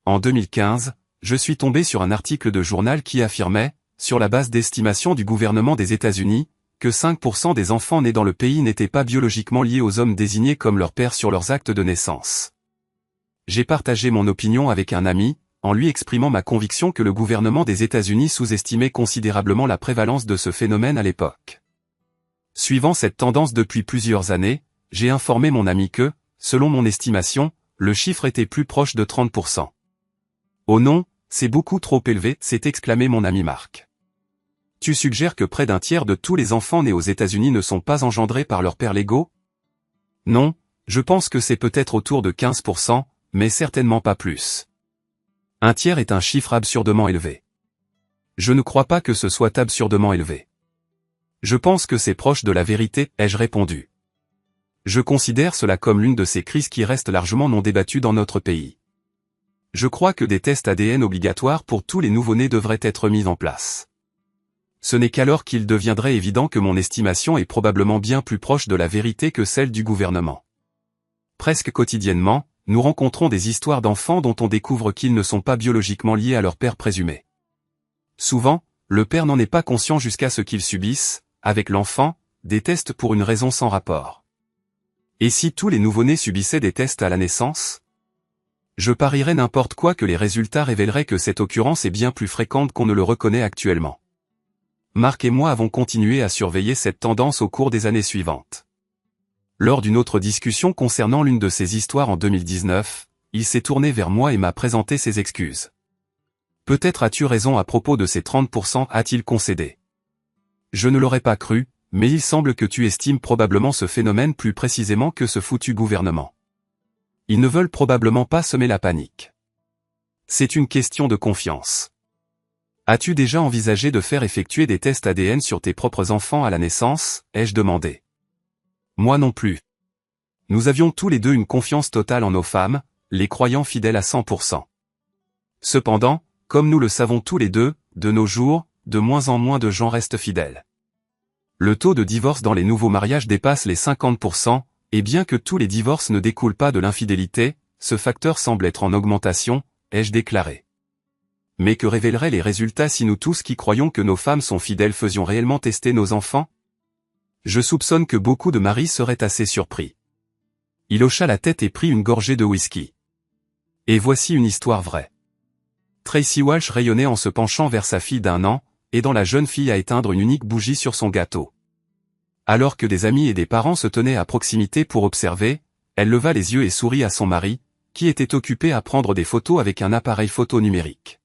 en 2015, je suis tombé sur un article de journal qui affirmait, sur la base d'estimation du gouvernement des États-Unis, que 5% des enfants nés dans le pays n'étaient pas biologiquement liés aux hommes désignés comme leurs pères sur leurs actes de naissance. J'ai partagé mon opinion avec un ami, en lui exprimant ma conviction que le gouvernement des États-Unis sous-estimait considérablement la prévalence de ce phénomène à l'époque. Suivant cette tendance depuis plusieurs années, j'ai informé mon ami que, selon mon estimation, le chiffre était plus proche de 30%. Oh non, c'est beaucoup trop élevé, s'est exclamé mon ami Marc. Tu suggères que près d'un tiers de tous les enfants nés aux États-Unis ne sont pas engendrés par leurs pères légaux? Non, je pense que c'est peut-être autour de 15%, mais certainement pas plus. Un tiers est un chiffre absurdement élevé. Je ne crois pas que ce soit absurdement élevé. Je pense que c'est proche de la vérité, ai-je répondu. Je considère cela comme l'une de ces crises qui restent largement non débattues dans notre pays. Je crois que des tests ADN obligatoires pour tous les nouveau-nés devraient être mis en place. Ce n'est qu'alors qu'il deviendrait évident que mon estimation est probablement bien plus proche de la vérité que celle du gouvernement. Presque quotidiennement, nous rencontrons des histoires d'enfants dont on découvre qu'ils ne sont pas biologiquement liés à leur père présumé. Souvent, le père n'en est pas conscient jusqu'à ce qu'il subisse, avec l'enfant, des tests pour une raison sans rapport. Et si tous les nouveau-nés subissaient des tests à la naissance? Je parierais n'importe quoi que les résultats révéleraient que cette occurrence est bien plus fréquente qu'on ne le reconnaît actuellement. Marc et moi avons continué à surveiller cette tendance au cours des années suivantes. Lors d'une autre discussion concernant l'une de ces histoires en 2019, il s'est tourné vers moi et m'a présenté ses excuses. Peut-être as-tu raison à propos de ces 30%, a-t-il concédé. Je ne l'aurais pas cru, mais il semble que tu estimes probablement ce phénomène plus précisément que ce foutu gouvernement. Ils ne veulent probablement pas semer la panique. C'est une question de confiance. As-tu déjà envisagé de faire effectuer des tests ADN sur tes propres enfants à la naissance, ai-je demandé. Moi non plus. Nous avions tous les deux une confiance totale en nos femmes, les croyant fidèles à 100%. Cependant, comme nous le savons tous les deux, de nos jours, de moins en moins de gens restent fidèles. Le taux de divorce dans les nouveaux mariages dépasse les 50%, et bien que tous les divorces ne découlent pas de l'infidélité, ce facteur semble être en augmentation, ai-je déclaré. Mais que révéleraient les résultats si nous tous qui croyons que nos femmes sont fidèles faisions réellement tester nos enfants? Je soupçonne que beaucoup de maris seraient assez surpris. Il hocha la tête et prit une gorgée de whisky. Et voici une histoire vraie. Tracy Walsh rayonnait en se penchant vers sa fille d'1 an, aidant la jeune fille à éteindre une unique bougie sur son gâteau. Alors que des amis et des parents se tenaient à proximité pour observer, elle leva les yeux et sourit à son mari, qui était occupé à prendre des photos avec un appareil photo numérique.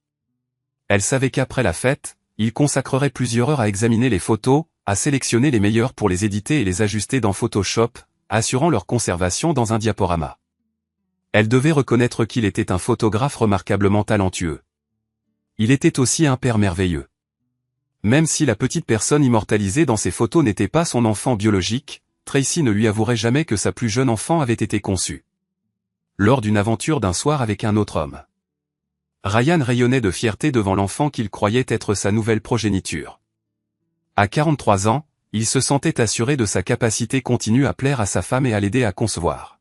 Elle savait qu'après la fête, il consacrerait plusieurs heures à examiner les photos, à sélectionner les meilleures pour les éditer et les ajuster dans Photoshop, assurant leur conservation dans un diaporama. Elle devait reconnaître qu'il était un photographe remarquablement talentueux. Il était aussi un père merveilleux. Même si la petite personne immortalisée dans ses photos n'était pas son enfant biologique, Tracy ne lui avouerait jamais que sa plus jeune enfant avait été conçue lors d'une aventure d'un soir avec un autre homme. Ryan rayonnait de fierté devant l'enfant qu'il croyait être sa nouvelle progéniture. À 43 ans, il se sentait assuré de sa capacité continue à plaire à sa femme et à l'aider à concevoir.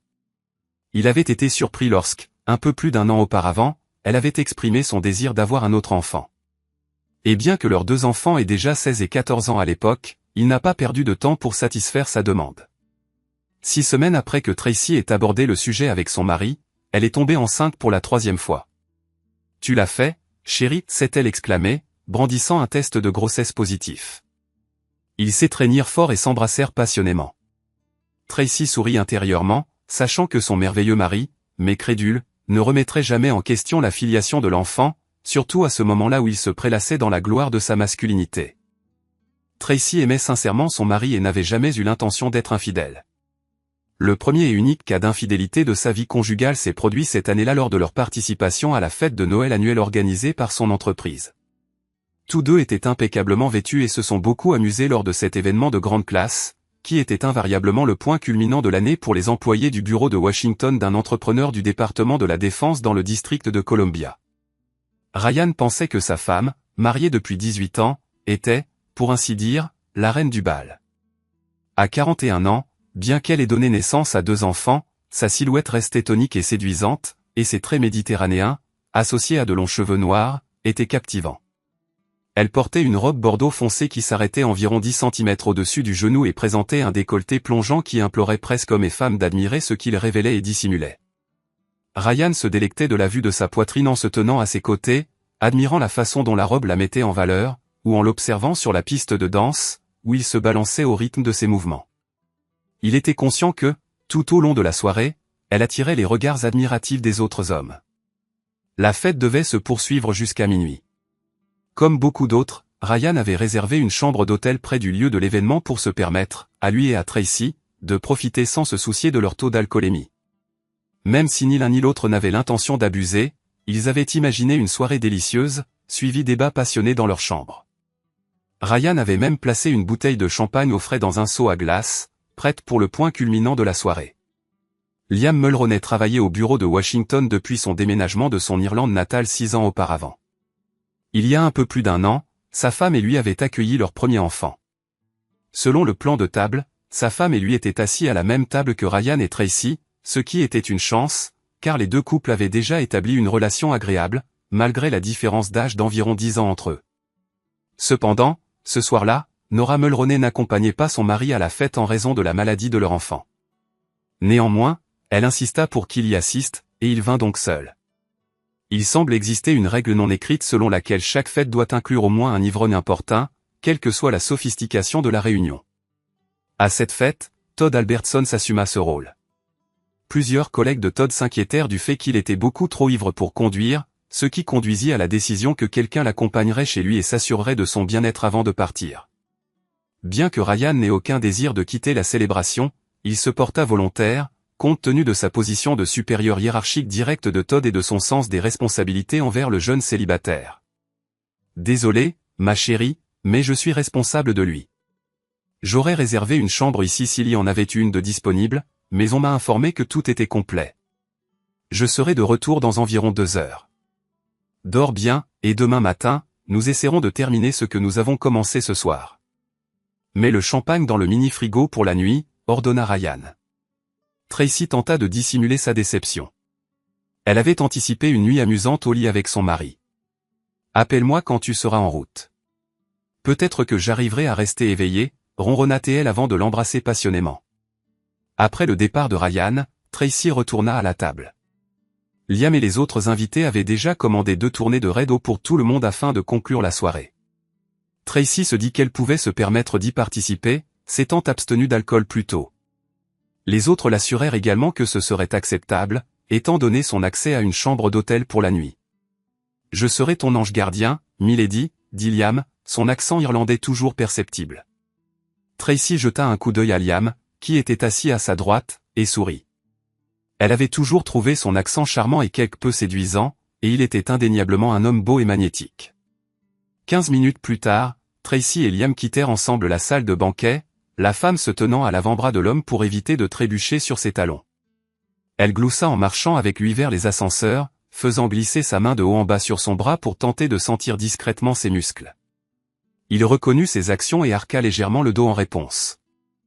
Il avait été surpris lorsque, un peu plus d'1 an auparavant, elle avait exprimé son désir d'avoir un autre enfant. Et bien que leurs 2 enfants aient déjà 16 et 14 ans à l'époque, il n'a pas perdu de temps pour satisfaire sa demande. 6 semaines après que Tracy ait abordé le sujet avec son mari, elle est tombée enceinte pour la 3e fois. « Tu l'as fait, chérie » s'est-elle exclamée, brandissant un test de grossesse positif. Ils s'étreignirent fort et s'embrassèrent passionnément. Tracy sourit intérieurement, sachant que son merveilleux mari, mais crédule, ne remettrait jamais en question la filiation de l'enfant, surtout à ce moment-là où il se prélassait dans la gloire de sa masculinité. Tracy aimait sincèrement son mari et n'avait jamais eu l'intention d'être infidèle. Le premier et unique cas d'infidélité de sa vie conjugale s'est produit cette année-là lors de leur participation à la fête de Noël annuelle organisée par son entreprise. Tous deux étaient impeccablement vêtus et se sont beaucoup amusés lors de cet événement de grande classe, qui était invariablement le point culminant de l'année pour les employés du bureau de Washington d'un entrepreneur du département de la Défense dans le district de Columbia. Ryan pensait que sa femme, mariée depuis 18 ans, était, pour ainsi dire, la reine du bal. À 41 ans, bien qu'elle ait donné naissance à 2 enfants, sa silhouette restait tonique et séduisante, et ses traits méditerranéens, associé à de longs cheveux noirs, était captivant. Elle portait une robe bordeaux foncé qui s'arrêtait environ 10 cm au-dessus du genou et présentait un décolleté plongeant qui implorait presque hommes et femmes d'admirer ce qu'il révélait et dissimulait. Ryan se délectait de la vue de sa poitrine en se tenant à ses côtés, admirant la façon dont la robe la mettait en valeur, ou en l'observant sur la piste de danse, où il se balançait au rythme de ses mouvements. Il était conscient que, tout au long de la soirée, elle attirait les regards admiratifs des autres hommes. La fête devait se poursuivre jusqu'à minuit. Comme beaucoup d'autres, Ryan avait réservé une chambre d'hôtel près du lieu de l'événement pour se permettre, à lui et à Tracy, de profiter sans se soucier de leur taux d'alcoolémie. Même si ni l'un ni l'autre n'avaient l'intention d'abuser, ils avaient imaginé une soirée délicieuse, suivie débats passionnés dans leur chambre. Ryan avait même placé une bouteille de champagne au frais dans un seau à glace, prête pour le point culminant de la soirée. Liam Mulroney travaillait au bureau de Washington depuis son déménagement de son Irlande natale 6 ans auparavant. Il y a un peu plus d'1 an, sa femme et lui avaient accueilli leur premier enfant. Selon le plan de table, sa femme et lui étaient assis à la même table que Ryan et Tracy, ce qui était une chance, car les deux couples avaient déjà établi une relation agréable, malgré la différence d'âge d'environ 10 ans entre eux. Cependant, ce soir-là, Nora Mulroney n'accompagnait pas son mari à la fête en raison de la maladie de leur enfant. Néanmoins, elle insista pour qu'il y assiste, et il vint donc seul. Il semble exister une règle non écrite selon laquelle chaque fête doit inclure au moins un ivrogne importun, quelle que soit la sophistication de la réunion. À cette fête, Todd Albertson s'assuma ce rôle. Plusieurs collègues de Todd s'inquiétèrent du fait qu'il était beaucoup trop ivre pour conduire, ce qui conduisit à la décision que quelqu'un l'accompagnerait chez lui et s'assurerait de son bien-être avant de partir. Bien que Ryan n'ait aucun désir de quitter la célébration, il se porta volontaire, compte tenu de sa position de supérieur hiérarchique direct de Todd et de son sens des responsabilités envers le jeune célibataire. « Désolé, ma chérie, mais je suis responsable de lui. J'aurais réservé une chambre ici s'il y en avait une de disponible, mais on m'a informé que tout était complet. Je serai de retour dans environ 2 heures. Dors bien, et demain matin, nous essaierons de terminer ce que nous avons commencé ce soir. Mets le champagne dans le mini-frigo pour la nuit, ordonna Ryan. Tracy tenta de dissimuler sa déception. Elle avait anticipé une nuit amusante au lit avec son mari. Appelle-moi quand tu seras en route. Peut-être que j'arriverai à rester éveillé, ronronna-t-elle avant de l'embrasser passionnément. Après le départ de Ryan, Tracy retourna à la table. Liam et les autres invités avaient déjà commandé 2 tournées de Red Eau pour tout le monde afin de conclure la soirée. Tracy se dit qu'elle pouvait se permettre d'y participer, s'étant abstenue d'alcool plus tôt. Les autres l'assurèrent également que ce serait acceptable, étant donné son accès à une chambre d'hôtel pour la nuit. « Je serai ton ange gardien, milady », dit Liam, son accent irlandais toujours perceptible. Tracy jeta un coup d'œil à Liam, qui était assis à sa droite, et sourit. Elle avait toujours trouvé son accent charmant et quelque peu séduisant, et il était indéniablement un homme beau et magnétique. 15 minutes plus tard, Tracy et Liam quittèrent ensemble la salle de banquet, la femme se tenant à l'avant-bras de l'homme pour éviter de trébucher sur ses talons. Elle gloussa en marchant avec lui vers les ascenseurs, faisant glisser sa main de haut en bas sur son bras pour tenter de sentir discrètement ses muscles. Il reconnut ses actions et arqua légèrement le dos en réponse.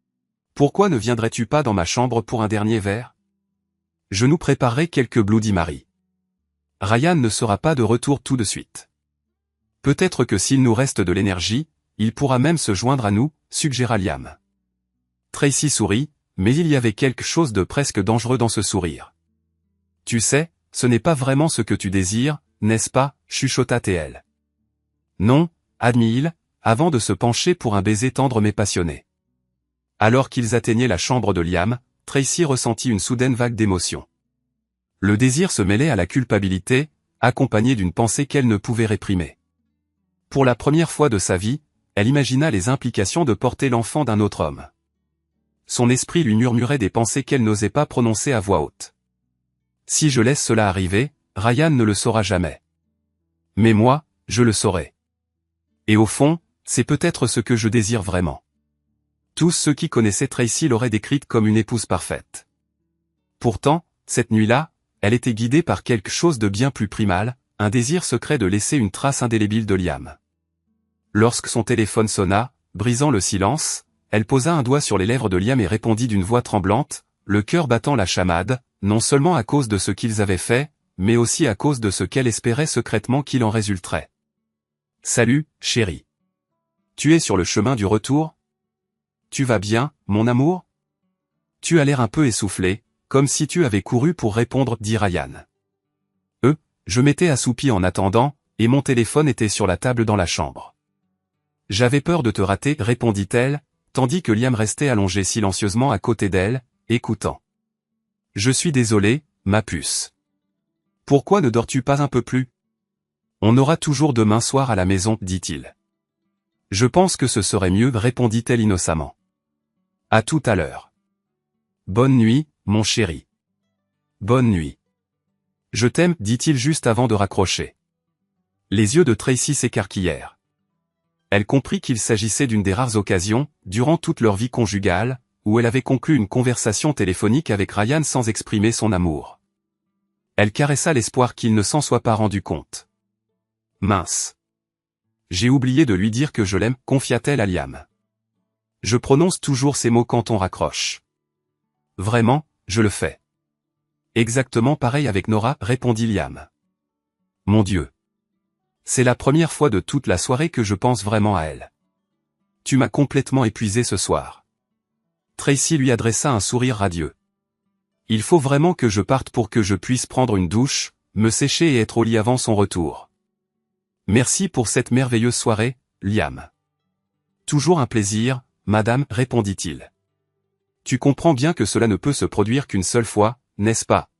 « Pourquoi ne viendrais-tu pas dans ma chambre pour un dernier verre ? Je nous préparerai quelques Bloody Mary. Ryan ne sera pas de retour tout de suite. Peut-être que s'il nous reste de l'énergie, il pourra même se joindre à nous, suggéra Liam. Tracy sourit, mais il y avait quelque chose de presque dangereux dans ce sourire. « Tu sais, ce n'est pas vraiment ce que tu désires, n'est-ce pas ?» chuchota-t-elle. « Non, » admit-il, avant de se pencher pour un baiser tendre mais passionné. Alors qu'ils atteignaient la chambre de Liam, Tracy ressentit une soudaine vague d'émotion. Le désir se mêlait à la culpabilité, accompagné d'une pensée qu'elle ne pouvait réprimer. Pour la première fois de sa vie, elle imagina les implications de porter l'enfant d'un autre homme. Son esprit lui murmurait des pensées qu'elle n'osait pas prononcer à voix haute. Si je laisse cela arriver, Ryan ne le saura jamais. Mais moi, je le saurai. Et au fond, c'est peut-être ce que je désire vraiment. Tous ceux qui connaissaient Tracy l'auraient décrite comme une épouse parfaite. Pourtant, cette nuit-là, elle était guidée par quelque chose de bien plus primal, un désir secret de laisser une trace indélébile de Liam. Lorsque son téléphone sonna, brisant le silence, elle posa un doigt sur les lèvres de Liam et répondit d'une voix tremblante, le cœur battant la chamade, non seulement à cause de ce qu'ils avaient fait, mais aussi à cause de ce qu'elle espérait secrètement qu'il en résulterait. « Salut, chérie. Tu es sur le chemin du retour? Tu vas bien, mon amour? Tu as l'air un peu essoufflé, comme si tu avais couru pour répondre, dit Ryan. Je m'étais assoupi en attendant, et mon téléphone était sur la table dans la chambre. J'avais peur de te rater, répondit-elle, tandis que Liam restait allongé silencieusement à côté d'elle, écoutant. Je suis désolé, ma puce. Pourquoi ne dors-tu pas un peu plus? On aura toujours demain soir à la maison, dit-il. Je pense que ce serait mieux, répondit-elle innocemment. À tout à l'heure. Bonne nuit, mon chéri. Bonne nuit. Je t'aime, dit-il juste avant de raccrocher. Les yeux de Tracy s'écarquillèrent. Elle comprit qu'il s'agissait d'une des rares occasions, durant toute leur vie conjugale, où elle avait conclu une conversation téléphonique avec Ryan sans exprimer son amour. Elle caressa l'espoir qu'il ne s'en soit pas rendu compte. Mince. J'ai oublié de lui dire que je l'aime, confia-t-elle à Liam. Je prononce toujours ces mots quand on raccroche. Vraiment, je le fais. Exactement pareil avec Nora, répondit Liam. Mon Dieu. C'est la première fois de toute la soirée que je pense vraiment à elle. Tu m'as complètement épuisé ce soir. Tracy lui adressa un sourire radieux. Il faut vraiment que je parte pour que je puisse prendre une douche, me sécher et être au lit avant son retour. Merci pour cette merveilleuse soirée, Liam. Toujours un plaisir, madame, répondit-il. Tu comprends bien que cela ne peut se produire qu'une seule fois, n'est-ce pas?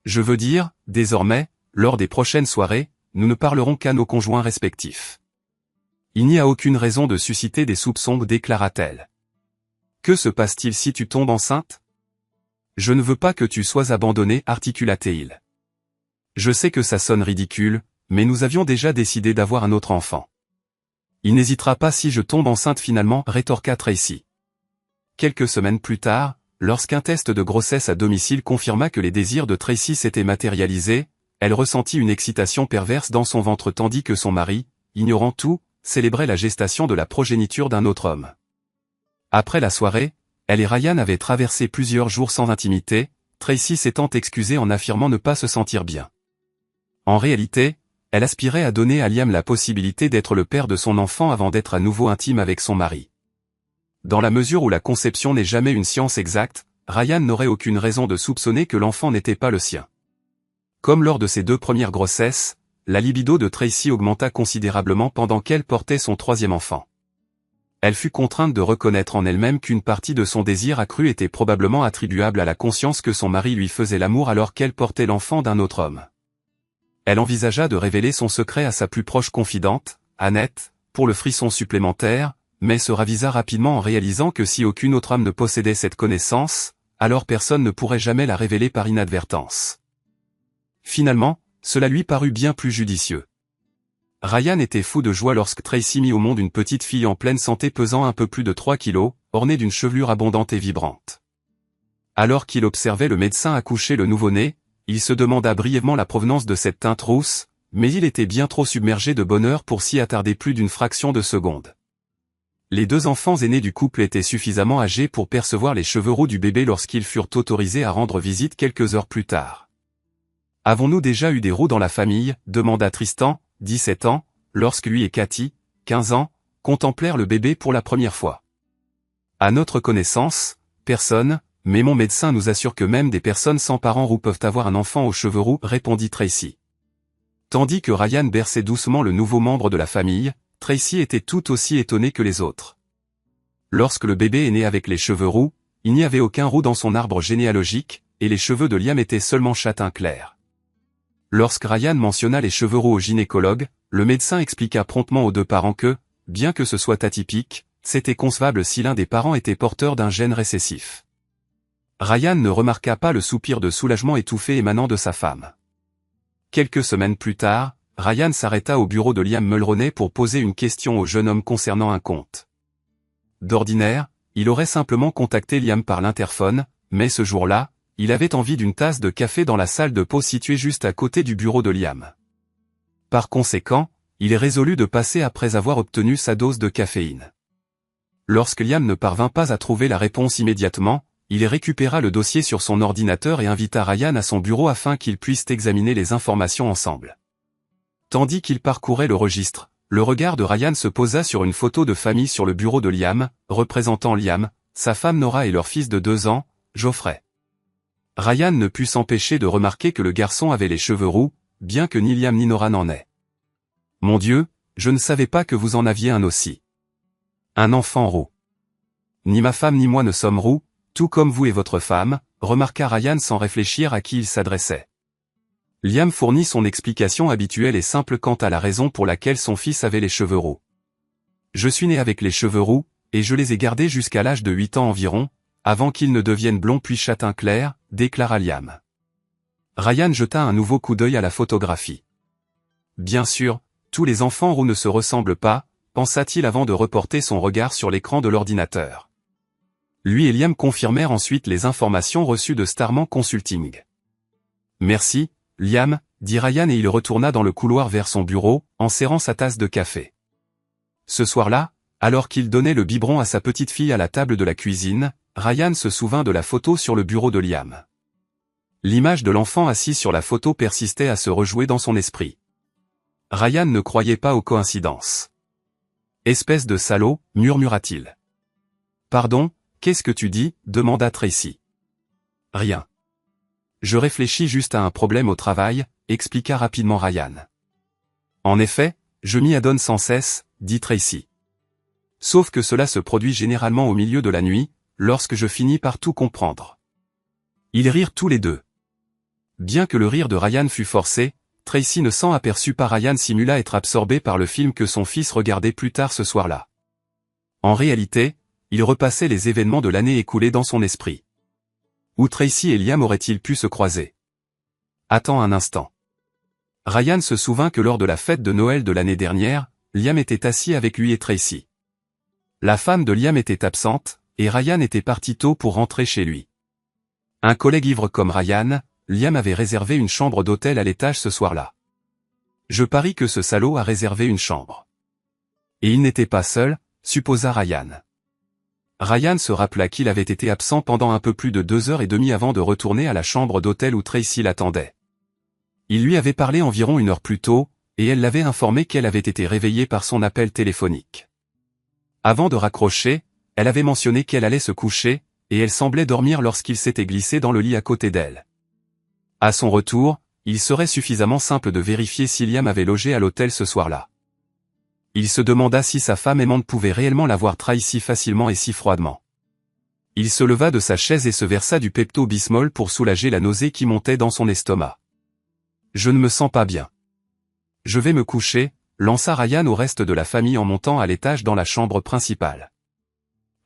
Je veux dire, désormais, lors des prochaines soirées, nous ne parlerons qu'à nos conjoints respectifs. Il n'y a aucune raison de susciter des soupçons, déclara-t-elle. Que se passe-t-il si tu tombes enceinte? Je ne veux pas que tu sois abandonnée, articula-t-il. Je sais que ça sonne ridicule, mais nous avions déjà décidé d'avoir un autre enfant. Il n'hésitera pas si je tombe enceinte finalement, rétorqua Tracy. Quelques semaines plus tard, lorsqu'un test de grossesse à domicile confirma que les désirs de Tracy s'étaient matérialisés, elle ressentit une excitation perverse dans son ventre tandis que son mari, ignorant tout, célébrait la gestation de la progéniture d'un autre homme. Après la soirée, elle et Ryan avaient traversé plusieurs jours sans intimité, Tracy s'étant excusée en affirmant ne pas se sentir bien. En réalité, elle aspirait à donner à Liam la possibilité d'être le père de son enfant avant d'être à nouveau intime avec son mari. Dans la mesure où la conception n'est jamais une science exacte, Ryan n'aurait aucune raison de soupçonner que l'enfant n'était pas le sien. Comme lors de ses 2 premières grossesses, la libido de Tracy augmenta considérablement pendant qu'elle portait son 3e enfant. Elle fut contrainte de reconnaître en elle-même qu'une partie de son désir accru était probablement attribuable à la conscience que son mari lui faisait l'amour alors qu'elle portait l'enfant d'un autre homme. Elle envisagea de révéler son secret à sa plus proche confidente, Annette, pour le frisson supplémentaire, mais se ravisa rapidement en réalisant que si aucune autre âme ne possédait cette connaissance, alors personne ne pourrait jamais la révéler par inadvertance. Finalement, cela lui parut bien plus judicieux. Ryan était fou de joie lorsque Tracy mit au monde une petite fille en pleine santé pesant un peu plus de 3 kilos, ornée d'une chevelure abondante et vibrante. Alors qu'il observait le médecin accoucher le nouveau-né, il se demanda brièvement la provenance de cette teinte rousse, mais il était bien trop submergé de bonheur pour s'y attarder plus d'une fraction de seconde. Les 2 enfants aînés du couple étaient suffisamment âgés pour percevoir les cheveux roux du bébé lorsqu'ils furent autorisés à rendre visite quelques heures plus tard. « Avons-nous déjà eu des roux dans la famille ?» demanda Tristan, 17 ans, lorsque lui et Cathy, 15 ans, contemplèrent le bébé pour la première fois. « À notre connaissance, personne, mais mon médecin nous assure que même des personnes sans parents roux peuvent avoir un enfant aux cheveux roux, répondit Tracy. Tandis que Ryan berçait doucement le nouveau membre de la famille, Tracy était tout aussi étonnée que les autres. Lorsque le bébé est né avec les cheveux roux, il n'y avait aucun roux dans son arbre généalogique, et les cheveux de Liam étaient seulement châtain clair. Lorsque Ryan mentionna les cheveux roux au gynécologue, le médecin expliqua promptement aux 2 parents que, bien que ce soit atypique, c'était concevable si l'un des parents était porteur d'un gène récessif. Ryan ne remarqua pas le soupir de soulagement étouffé émanant de sa femme. Quelques semaines plus tard, Ryan s'arrêta au bureau de Liam Mulroney pour poser une question au jeune homme concernant un compte. D'ordinaire, il aurait simplement contacté Liam par l'interphone, mais ce jour-là, il avait envie d'une tasse de café dans la salle de pause située juste à côté du bureau de Liam. Par conséquent, il résolut de passer après avoir obtenu sa dose de caféine. Lorsque Liam ne parvint pas à trouver la réponse immédiatement, il récupéra le dossier sur son ordinateur et invita Ryan à son bureau afin qu'ils puissent examiner les informations ensemble. Tandis qu'il parcourait le registre, le regard de Ryan se posa sur une photo de famille sur le bureau de Liam, représentant Liam, sa femme Nora et leur fils de 2 ans, Geoffrey. Ryan ne put s'empêcher de remarquer que le garçon avait les cheveux roux, bien que ni Liam ni Nora n'en aient. « Mon Dieu, je ne savais pas que vous en aviez un aussi. Un enfant roux. Ni ma femme ni moi ne sommes roux, tout comme vous et votre femme, » remarqua Ryan sans réfléchir à qui il s'adressait. Liam fournit son explication habituelle et simple quant à la raison pour laquelle son fils avait les cheveux roux. « Je suis né avec les cheveux roux, et je les ai gardés jusqu'à l'âge de 8 ans environ, avant qu'ils ne deviennent blonds puis châtain clair, » déclara Liam. Ryan jeta un nouveau coup d'œil à la photographie. Bien sûr, tous les enfants roux ne se ressemblent pas, pensa-t-il avant de reporter son regard sur l'écran de l'ordinateur. Lui et Liam confirmèrent ensuite les informations reçues de Starman Consulting. « Merci, Liam, » dit Ryan et il retourna dans le couloir vers son bureau, en serrant sa tasse de café. Ce soir-là, alors qu'il donnait le biberon à sa petite fille à la table de la cuisine, Ryan se souvint de la photo sur le bureau de Liam. L'image de l'enfant assis sur la photo persistait à se rejouer dans son esprit. Ryan ne croyait pas aux coïncidences. « Espèce de salaud » murmura-t-il. « Pardon, qu'est-ce que tu dis » demanda Tracy. « Rien. Je réfléchis juste à un problème au travail » expliqua rapidement Ryan. « En effet, je m'y adonne sans cesse » dit Tracy. « Sauf que cela se produit généralement au milieu de la nuit, lorsque je finis par tout comprendre. » Ils rirent tous les deux. Bien que le rire de Ryan fût forcé, Tracy ne s'en aperçut pas. Ryan simula être absorbé par le film que son fils regardait plus tard ce soir-là. En réalité, il repassait les événements de l'année écoulée dans son esprit. Où Tracy et Liam auraient-ils pu se croiser? Attends un instant. Ryan se souvint que lors de la fête de Noël de l'année dernière, Liam était assis avec lui et Tracy. La femme de Liam était absente, et Ryan était parti tôt pour rentrer chez lui. Un collègue ivre comme Ryan, Liam avait réservé une chambre d'hôtel à l'étage ce soir-là. Je parie que ce salaud a réservé une chambre. Et il n'était pas seul, supposa Ryan. Ryan se rappela qu'il avait été absent pendant un peu plus de 2h30 avant de retourner à la chambre d'hôtel où Tracy l'attendait. Il lui avait parlé environ 1 heure plus tôt, et elle l'avait informé qu'elle avait été réveillée par son appel téléphonique. Avant de raccrocher, elle avait mentionné qu'elle allait se coucher, et elle semblait dormir lorsqu'il s'était glissé dans le lit à côté d'elle. À son retour, il serait suffisamment simple de vérifier si Liam avait logé à l'hôtel ce soir-là. Il se demanda si sa femme aimante pouvait réellement l'avoir trahi si facilement et si froidement. Il se leva de sa chaise et se versa du Pepto-Bismol pour soulager la nausée qui montait dans son estomac. « Je ne me sens pas bien. Je vais me coucher », lança Ryan au reste de la famille en montant à l'étage dans la chambre principale.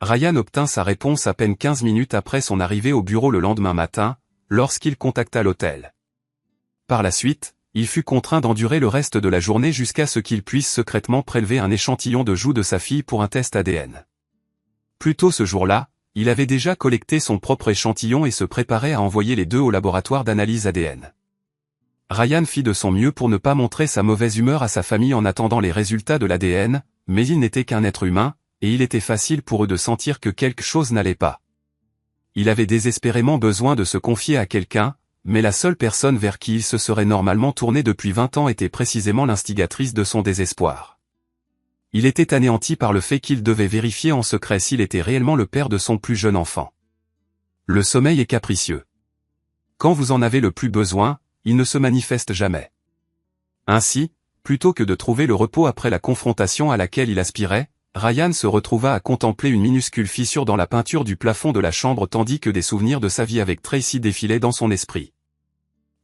Ryan obtint sa réponse à peine 15 minutes après son arrivée au bureau le lendemain matin, lorsqu'il contacta l'hôtel. Par la suite, il fut contraint d'endurer le reste de la journée jusqu'à ce qu'il puisse secrètement prélever un échantillon de joue de sa fille pour un test ADN. Plus tôt ce jour-là, il avait déjà collecté son propre échantillon et se préparait à envoyer les 2 au laboratoire d'analyse ADN. Ryan fit de son mieux pour ne pas montrer sa mauvaise humeur à sa famille en attendant les résultats de l'ADN, mais il n'était qu'un être humain, et il était facile pour eux de sentir que quelque chose n'allait pas. Il avait désespérément besoin de se confier à quelqu'un, mais la seule personne vers qui il se serait normalement tourné depuis 20 ans était précisément l'instigatrice de son désespoir. Il était anéanti par le fait qu'il devait vérifier en secret s'il était réellement le père de son plus jeune enfant. Le sommeil est capricieux. Quand vous en avez le plus besoin, il ne se manifeste jamais. Ainsi, plutôt que de trouver le repos après la confrontation à laquelle il aspirait, Ryan se retrouva à contempler une minuscule fissure dans la peinture du plafond de la chambre tandis que des souvenirs de sa vie avec Tracy défilaient dans son esprit.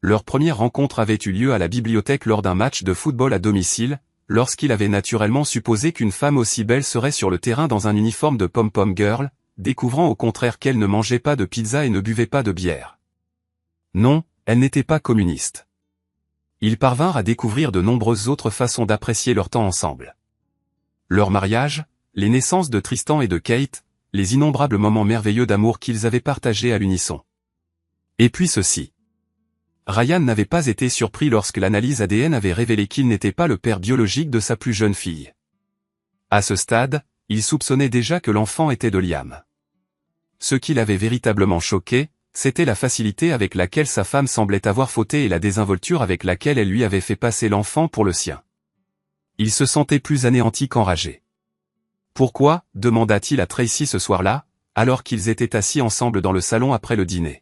Leur première rencontre avait eu lieu à la bibliothèque lors d'un match de football à domicile, lorsqu'il avait naturellement supposé qu'une femme aussi belle serait sur le terrain dans un uniforme de pom-pom girl, découvrant au contraire qu'elle ne mangeait pas de pizza et ne buvait pas de bière. Non, elle n'était pas communiste. Ils parvinrent à découvrir de nombreuses autres façons d'apprécier leur temps ensemble. Leur mariage, les naissances de Tristan et de Kate, les innombrables moments merveilleux d'amour qu'ils avaient partagés à l'unisson. Et puis ceci. Ryan n'avait pas été surpris lorsque l'analyse ADN avait révélé qu'il n'était pas le père biologique de sa plus jeune fille. À ce stade, il soupçonnait déjà que l'enfant était de Liam. ce qui l'avait véritablement choqué, c'était la facilité avec laquelle sa femme semblait avoir fauté et la désinvolture avec laquelle elle lui avait fait passer l'enfant pour le sien. Il se sentait plus anéanti qu'enragé. « Pourquoi ?» demanda-t-il à Tracy ce soir-là, alors qu'ils étaient assis ensemble dans le salon après le dîner.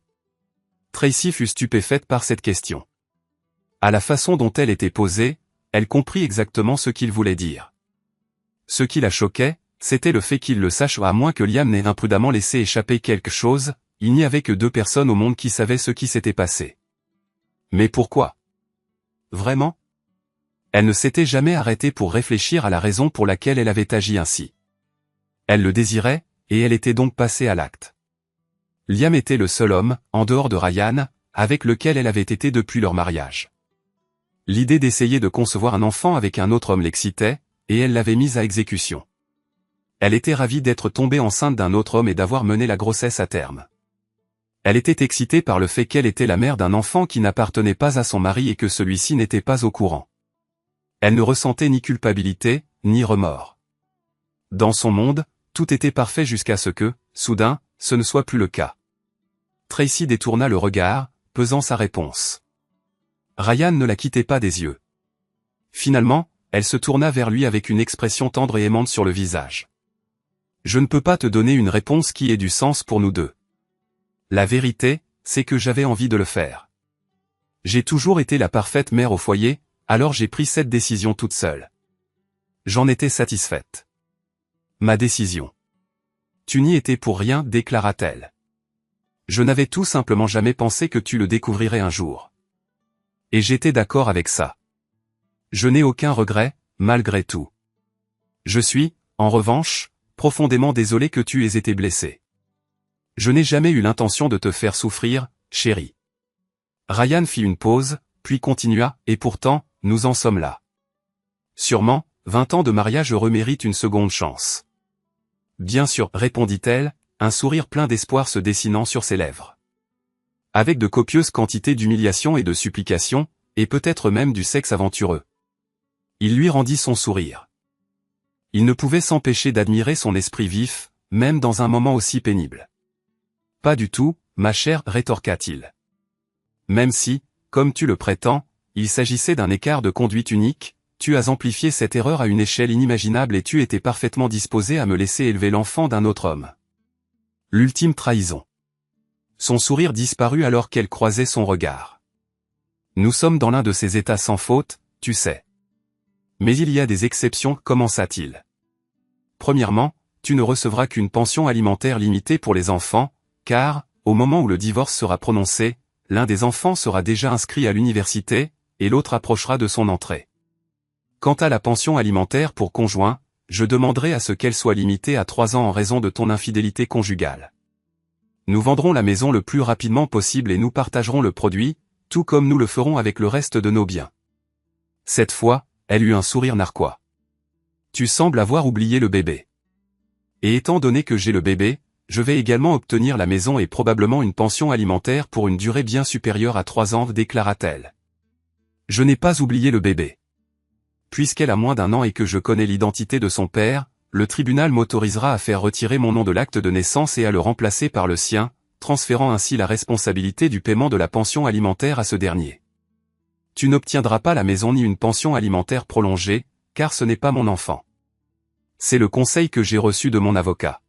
Tracy fut stupéfaite par cette question. À la façon dont elle était posée, elle comprit exactement ce qu'il voulait dire. Ce qui la choquait, c'était le fait qu'il le sache, à moins que Liam n'ait imprudemment laissé échapper quelque chose. Il n'y avait que 2 personnes au monde qui savaient ce qui s'était passé. Mais pourquoi? Vraiment? Elle ne s'était jamais arrêtée pour réfléchir à la raison pour laquelle elle avait agi ainsi. Elle le désirait, et elle était donc passée à l'acte. Liam était le seul homme, en dehors de Ryan, avec lequel elle avait été depuis leur mariage. L'idée d'essayer de concevoir un enfant avec un autre homme l'excitait, et elle l'avait mise à exécution. Elle était ravie d'être tombée enceinte d'un autre homme et d'avoir mené la grossesse à terme. Elle était excitée par le fait qu'elle était la mère d'un enfant qui n'appartenait pas à son mari et que celui-ci n'était pas au courant. Elle ne ressentait ni culpabilité, ni remords. Dans son monde, tout était parfait jusqu'à ce que, soudain, ce ne soit plus le cas. Tracy détourna le regard, pesant sa réponse. Ryan ne la quittait pas des yeux. Finalement, elle se tourna vers lui avec une expression tendre et aimante sur le visage. « Je ne peux pas te donner une réponse qui ait du sens pour nous deux. La vérité, c'est que j'avais envie de le faire. J'ai toujours été la parfaite mère au foyer, alors j'ai pris cette décision toute seule. J'en étais satisfaite. Ma décision. Tu n'y étais pour rien, déclara-t-elle. Je n'avais tout simplement jamais pensé que tu le découvrirais un jour. Et j'étais d'accord avec ça. Je n'ai aucun regret, malgré tout. Je suis, en revanche, profondément désolé que tu aies été blessé. Je n'ai jamais eu l'intention de te faire souffrir, chérie. Ryan fit une pause, puis continua, et pourtant, nous en sommes là. Sûrement, 20 ans de mariage heureux méritent une seconde chance. Bien sûr, répondit-elle, un sourire plein d'espoir se dessinant sur ses lèvres. Avec de copieuses quantités d'humiliation et de supplication, et peut-être même du sexe aventureux. Il lui rendit son sourire. Il ne pouvait s'empêcher d'admirer son esprit vif, même dans un moment aussi pénible. Pas du tout, ma chère, rétorqua-t-il. Même si, comme tu le prétends, il s'agissait d'un écart de conduite unique, tu as amplifié cette erreur à une échelle inimaginable et tu étais parfaitement disposé à me laisser élever l'enfant d'un autre homme. L'ultime trahison. Son sourire disparut alors qu'elle croisait son regard. Nous sommes dans l'un de ces états sans faute, tu sais. Mais il y a des exceptions, commença-t-il. Premièrement, tu ne recevras qu'une pension alimentaire limitée pour les enfants, car, au moment où le divorce sera prononcé, l'un des enfants sera déjà inscrit à l'université, et l'autre approchera de son entrée. Quant à la pension alimentaire pour conjoint, je demanderai à ce qu'elle soit limitée à 3 ans en raison de ton infidélité conjugale. Nous vendrons la maison le plus rapidement possible et nous partagerons le produit, tout comme nous le ferons avec le reste de nos biens. Cette fois, elle eut un sourire narquois. Tu sembles avoir oublié le bébé. Et étant donné que j'ai le bébé, je vais également obtenir la maison et probablement une pension alimentaire pour une durée bien supérieure à 3 ans, déclara-t-elle. Je n'ai pas oublié le bébé. Puisqu'elle a moins d'1 an et que je connais l'identité de son père, le tribunal m'autorisera à faire retirer mon nom de l'acte de naissance et à le remplacer par le sien, transférant ainsi la responsabilité du paiement de la pension alimentaire à ce dernier. Tu n'obtiendras pas la maison ni une pension alimentaire prolongée, car ce n'est pas mon enfant. C'est le conseil que j'ai reçu de mon avocat.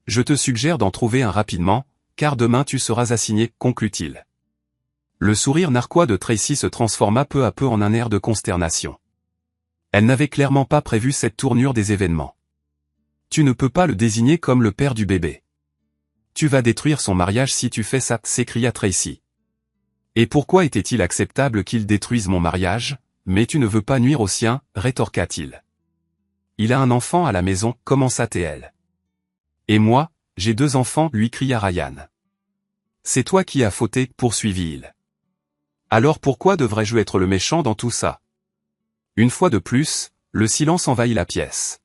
Je te suggère d'en trouver un rapidement, car demain tu seras assigné, conclut-il. Le sourire narquois de Tracy se transforma peu à peu en un air de consternation. Elle n'avait clairement pas prévu cette tournure des événements. Tu ne peux pas le désigner comme le père du bébé. Tu vas détruire son mariage si tu fais ça, s'écria Tracy. Et pourquoi était-il acceptable qu'il détruise mon mariage, mais tu ne veux pas nuire au sien, rétorqua-t-il. Il a un enfant à la maison, commença-t-elle. Et moi, j'ai 2 enfants, lui cria Ryan. C'est toi qui as fauté, poursuivit-il. Alors pourquoi devrais-je être le méchant dans tout ça? Une fois de plus, le silence envahit la pièce.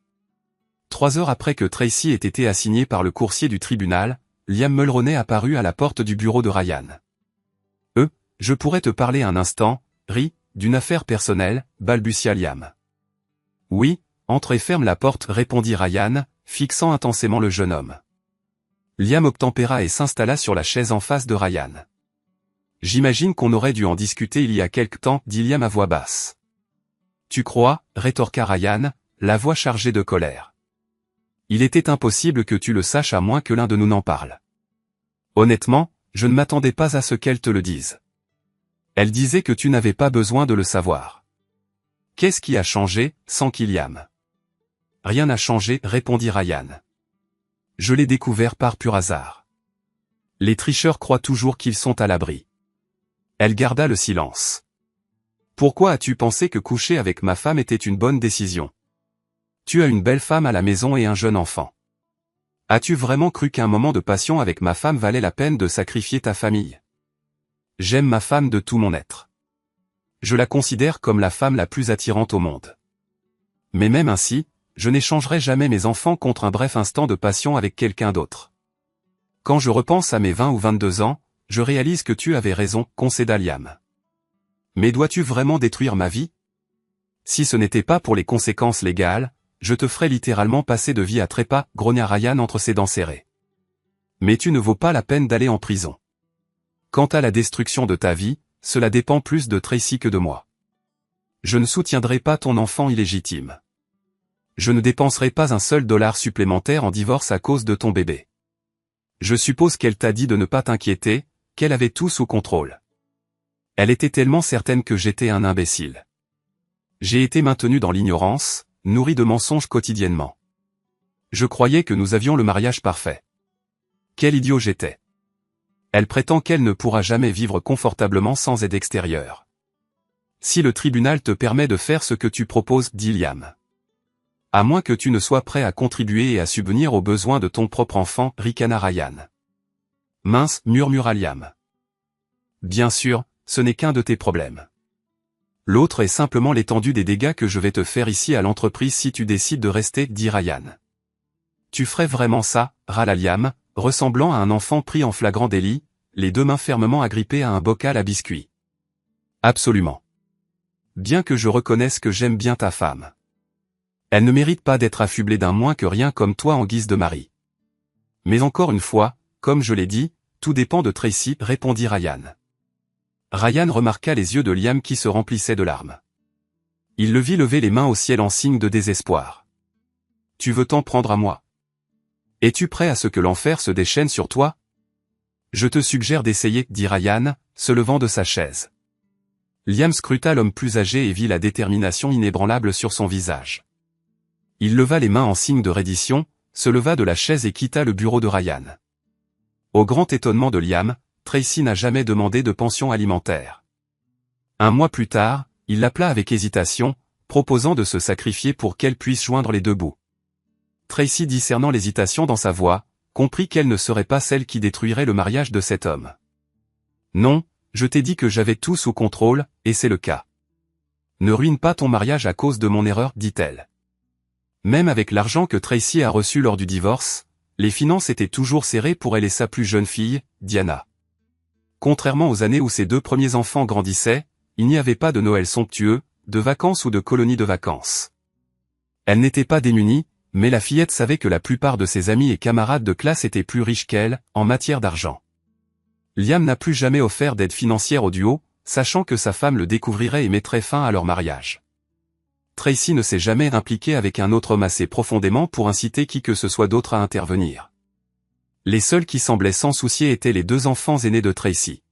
3 heures après que Tracy ait été assignée par le coursier du tribunal, Liam Mulroney apparut à la porte du bureau de Ryan. Je pourrais te parler un instant, d'une affaire personnelle, balbutia Liam. Oui, entre et ferme la porte, répondit Ryan, fixant intensément le jeune homme. Liam obtempéra et s'installa sur la chaise en face de Ryan. J'imagine qu'on aurait dû en discuter il y a quelque temps, dit Liam à voix basse. Tu crois, rétorqua Ryan, la voix chargée de colère. Il était impossible que tu le saches à moins que l'un de nous n'en parle. Honnêtement, je ne m'attendais pas à ce qu'elle te le dise. Elle disait que tu n'avais pas besoin de le savoir. Qu'est-ce qui a changé, sans Liam? Rien n'a changé, répondit Ryan. Je l'ai découvert par pur hasard. Les tricheurs croient toujours qu'ils sont à l'abri. Elle garda le silence. Pourquoi as-tu pensé que coucher avec ma femme était une bonne décision? Tu as une belle femme à la maison et un jeune enfant. As-tu vraiment cru qu'un moment de passion avec ma femme valait la peine de sacrifier ta famille? J'aime ma femme de tout mon être. Je la considère comme la femme la plus attirante au monde. Mais même ainsi, je n'échangerai jamais mes enfants contre un bref instant de passion avec quelqu'un d'autre. Quand je repense à mes 20 ou 22 ans, je réalise que tu avais raison, concéda Liam. Mais dois-tu vraiment détruire ma vie? Si ce n'était pas pour les conséquences légales, je te ferais littéralement passer de vie à trépas, grogna Ryan entre ses dents serrées. Mais tu ne vaux pas la peine d'aller en prison. Quant à la destruction de ta vie, cela dépend plus de Tracy que de moi. Je ne soutiendrai pas ton enfant illégitime. Je ne dépenserai pas un seul dollar supplémentaire en divorce à cause de ton bébé. Je suppose qu'elle t'a dit de ne pas t'inquiéter, qu'elle avait tout sous contrôle. Elle était tellement certaine que j'étais un imbécile. J'ai été maintenu dans l'ignorance, nourri de mensonges quotidiennement. Je croyais que nous avions le mariage parfait. Quel idiot j'étais. Elle prétend qu'elle ne pourra jamais vivre confortablement sans aide extérieure. Si le tribunal te permet de faire ce que tu proposes, dit Liam. À moins que tu ne sois prêt à contribuer et à subvenir aux besoins de ton propre enfant, ricana Ryan. Mince, murmura Liam. Bien sûr, ce n'est qu'un de tes problèmes. L'autre est simplement l'étendue des dégâts que je vais te faire ici à l'entreprise si tu décides de rester, dit Ryan. Tu ferais vraiment ça, râla Liam, ressemblant à un enfant pris en flagrant délit, les deux mains fermement agrippées à un bocal à biscuits. Absolument. Bien que je reconnaisse que j'aime bien ta femme. Elle ne mérite pas d'être affublée d'un moins que rien comme toi en guise de mari. Mais encore une fois, comme je l'ai dit, tout dépend de Tracy, répondit Ryan. Ryan remarqua les yeux de Liam qui se remplissaient de larmes. Il le vit lever les mains au ciel en signe de désespoir. Tu veux t'en prendre à moi? Es-tu prêt à ce que l'enfer se déchaîne sur toi? Je te suggère d'essayer, dit Ryan, se levant de sa chaise. Liam scruta l'homme plus âgé et vit la détermination inébranlable sur son visage. Il leva les mains en signe de reddition, se leva de la chaise et quitta le bureau de Ryan. Au grand étonnement de Liam, Tracy n'a jamais demandé de pension alimentaire. Un mois plus tard, il l'appela avec hésitation, proposant de se sacrifier pour qu'elle puisse joindre les deux bouts. Tracy, discernant l'hésitation dans sa voix, comprit qu'elle ne serait pas celle qui détruirait le mariage de cet homme. Non, je t'ai dit que j'avais tout sous contrôle, et c'est le cas. Ne ruine pas ton mariage à cause de mon erreur, dit-elle. Même avec l'argent que Tracy a reçu lors du divorce, les finances étaient toujours serrées pour elle et sa plus jeune fille, Diana. Contrairement aux années où ses deux premiers enfants grandissaient, il n'y avait pas de Noël somptueux, de vacances ou de colonies de vacances. Elle n'était pas démunie, mais la fillette savait que la plupart de ses amis et camarades de classe étaient plus riches qu'elle, en matière d'argent. Liam n'a plus jamais offert d'aide financière au duo, sachant que sa femme le découvrirait et mettrait fin à leur mariage. Tracy ne s'est jamais impliquée avec un autre homme assez profondément pour inciter qui que ce soit d'autre à intervenir. Les seuls qui semblaient s'en soucier étaient les deux enfants aînés de Tracy.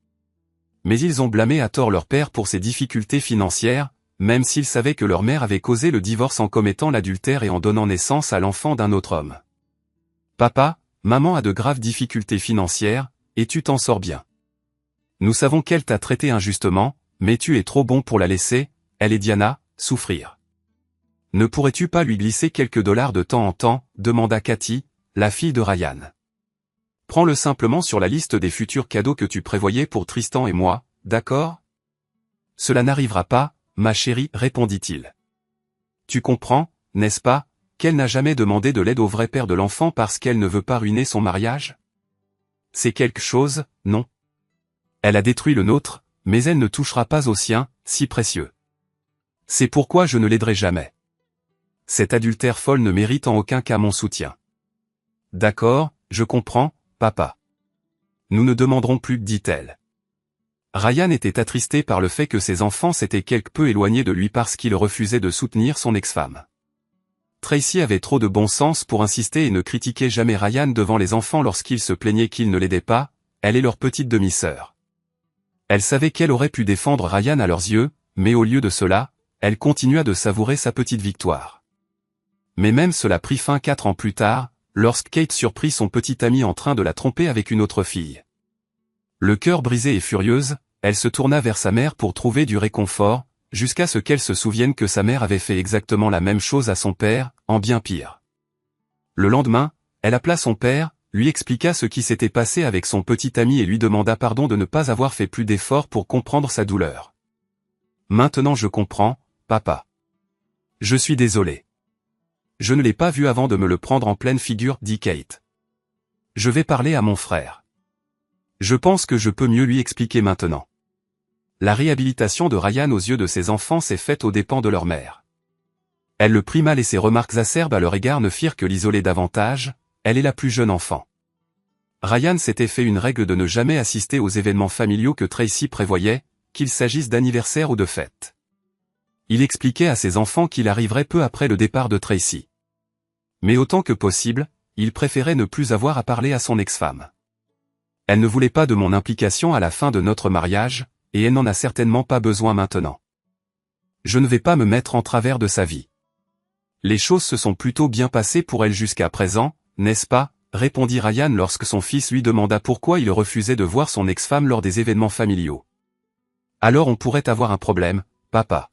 Mais ils ont blâmé à tort leur père pour ses difficultés financières, même s'ils savaient que leur mère avait causé le divorce en commettant l'adultère et en donnant naissance à l'enfant d'un autre homme. Papa, maman a de graves difficultés financières, et tu t'en sors bien. Nous savons qu'elle t'a traité injustement, mais tu es trop bon pour la laisser, elle et Diana, souffrir. Ne pourrais-tu pas lui glisser quelques dollars de temps en temps, demanda Cathy, la fille de Ryan. Prends-le simplement sur la liste des futurs cadeaux que tu prévoyais pour Tristan et moi, d'accord? Cela n'arrivera pas, ma chérie, répondit-il. Tu comprends, n'est-ce pas, qu'elle n'a jamais demandé de l'aide au vrai père de l'enfant parce qu'elle ne veut pas ruiner son mariage? C'est quelque chose, non? Elle a détruit le nôtre, mais elle ne touchera pas au sien, si précieux. C'est pourquoi je ne l'aiderai jamais. Cette adultère folle ne mérite en aucun cas mon soutien. D'accord, je comprends, papa. Nous ne demanderons plus, dit-elle. Ryan était attristé par le fait que ses enfants s'étaient quelque peu éloignés de lui parce qu'il refusait de soutenir son ex-femme. Tracy avait trop de bon sens pour insister et ne critiquait jamais Ryan devant les enfants lorsqu'ils se plaignaient qu'il ne l'aidait pas, elle est leur petite demi-sœur. Elle savait qu'elle aurait pu défendre Ryan à leurs yeux, mais au lieu de cela, elle continua de savourer sa petite victoire. Mais même cela prit fin 4 ans plus tard, lorsque Kate surprit son petit ami en train de la tromper avec une autre fille. Le cœur brisé et furieuse, elle se tourna vers sa mère pour trouver du réconfort, jusqu'à ce qu'elle se souvienne que sa mère avait fait exactement la même chose à son père, en bien pire. Le lendemain, elle appela son père, lui expliqua ce qui s'était passé avec son petit ami et lui demanda pardon de ne pas avoir fait plus d'efforts pour comprendre sa douleur. « Maintenant je comprends, papa. Je suis désolé. Je ne l'ai pas vu avant de me le prendre en pleine figure, dit Kate. Je vais parler à mon frère. Je pense que je peux mieux lui expliquer maintenant. » La réhabilitation de Ryan aux yeux de ses enfants s'est faite aux dépens de leur mère. Elle le prit mal et ses remarques acerbes à leur égard ne firent que l'isoler davantage, elle est la plus jeune enfant. Ryan s'était fait une règle de ne jamais assister aux événements familiaux que Tracy prévoyait, qu'il s'agisse d'anniversaire ou de fête. Il expliquait à ses enfants qu'il arriverait peu après le départ de Tracy. Mais autant que possible, il préférait ne plus avoir à parler à son ex-femme. Elle ne voulait pas de mon implication à la fin de notre mariage, et elle n'en a certainement pas besoin maintenant. Je ne vais pas me mettre en travers de sa vie. Les choses se sont plutôt bien passées pour elle jusqu'à présent, n'est-ce pas, répondit Ryan lorsque son fils lui demanda pourquoi il refusait de voir son ex-femme lors des événements familiaux. Alors on pourrait avoir un problème, papa.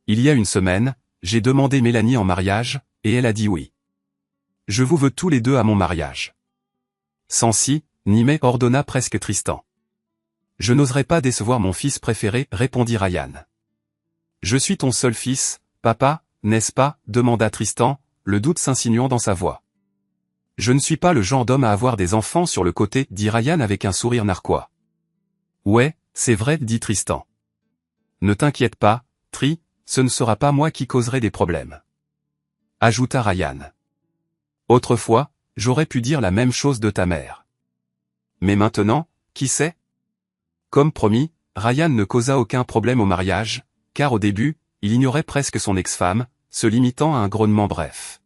Il y a une semaine, j'ai demandé Mélanie en mariage, et elle a dit oui. Je vous veux tous les deux à mon mariage. Sans si, ni mais, ordonna presque Tristan. Je n'oserais pas décevoir mon fils préféré, répondit Ryan. Je suis ton seul fils, papa, n'est-ce pas, demanda Tristan, le doute s'insinuant dans sa voix. Je ne suis pas le genre d'homme à avoir des enfants sur le côté, dit Ryan avec un sourire narquois. Ouais, c'est vrai, dit Tristan. Ne t'inquiète pas, Tri, ce ne sera pas moi qui causerai des problèmes. Ajouta Ryan. Autrefois, j'aurais pu dire la même chose de ta mère. Mais maintenant, qui sait? Comme promis, Ryan ne causa aucun problème au mariage, car au début, il ignorait presque son ex-femme, se limitant à un grognement bref.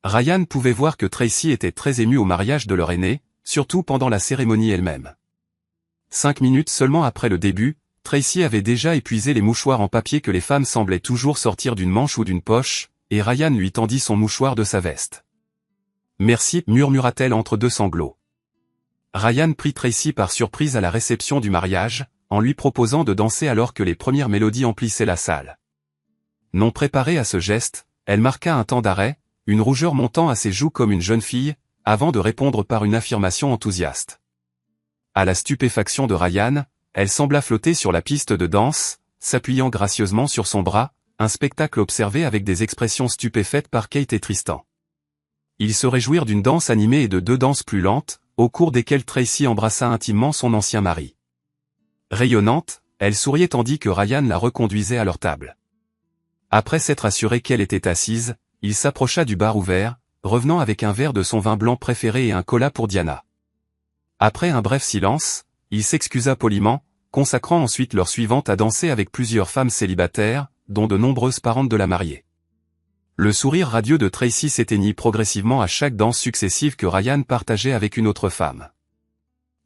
Ryan pouvait voir que Tracy était très émue au mariage de leur aîné, surtout pendant la cérémonie elle-même. 5 minutes seulement après le début, Tracy avait déjà épuisé les mouchoirs en papier que les femmes semblaient toujours sortir d'une manche ou d'une poche, et Ryan lui tendit son mouchoir de sa veste. « Merci, murmura-t-elle entre deux sanglots. Ryan prit Tracy par surprise à la réception du mariage, en lui proposant de danser alors que les premières mélodies emplissaient la salle. Non préparée à ce geste, elle marqua un temps d'arrêt, une rougeur montant à ses joues comme une jeune fille, avant de répondre par une affirmation enthousiaste. À la stupéfaction de Ryan, elle sembla flotter sur la piste de danse, s'appuyant gracieusement sur son bras, un spectacle observé avec des expressions stupéfaites par Kate et Tristan. Ils se réjouirent d'une danse animée et de 2 danses plus lentes, au cours desquelles Tracy embrassa intimement son ancien mari. Rayonnante, elle souriait tandis que Ryan la reconduisait à leur table. Après s'être assuré qu'elle était assise, il s'approcha du bar ouvert, revenant avec un verre de son vin blanc préféré et un cola pour Diana. Après un bref silence, il s'excusa poliment, consacrant ensuite l'heure suivante à danser avec plusieurs femmes célibataires, dont de nombreuses parentes de la mariée. Le sourire radieux de Tracy s'éteignit progressivement à chaque danse successive que Ryan partageait avec une autre femme.